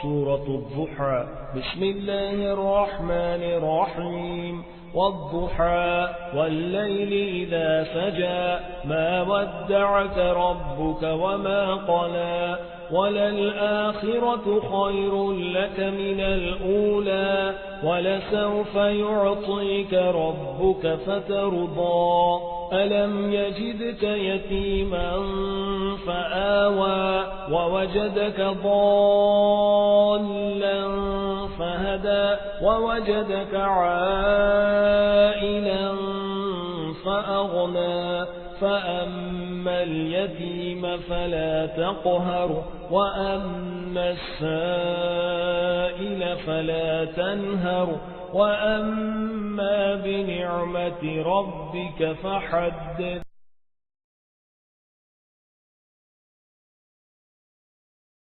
سورة الضحى. بسم الله الرحمن الرحيم. والضحى والليل إذا سجى ما ودعك ربك وما قلى وللآخرة خير لك من الأولى ولسوف يعطيك ربك فترضى ألم يجدك يتيما فآوى ووجدك ضالا فهدى ووجدك عائلا فأغنى فأما اليتيم فلا تقهر وأما السائل فلا تنهر وأما بنعمة ربك فحدث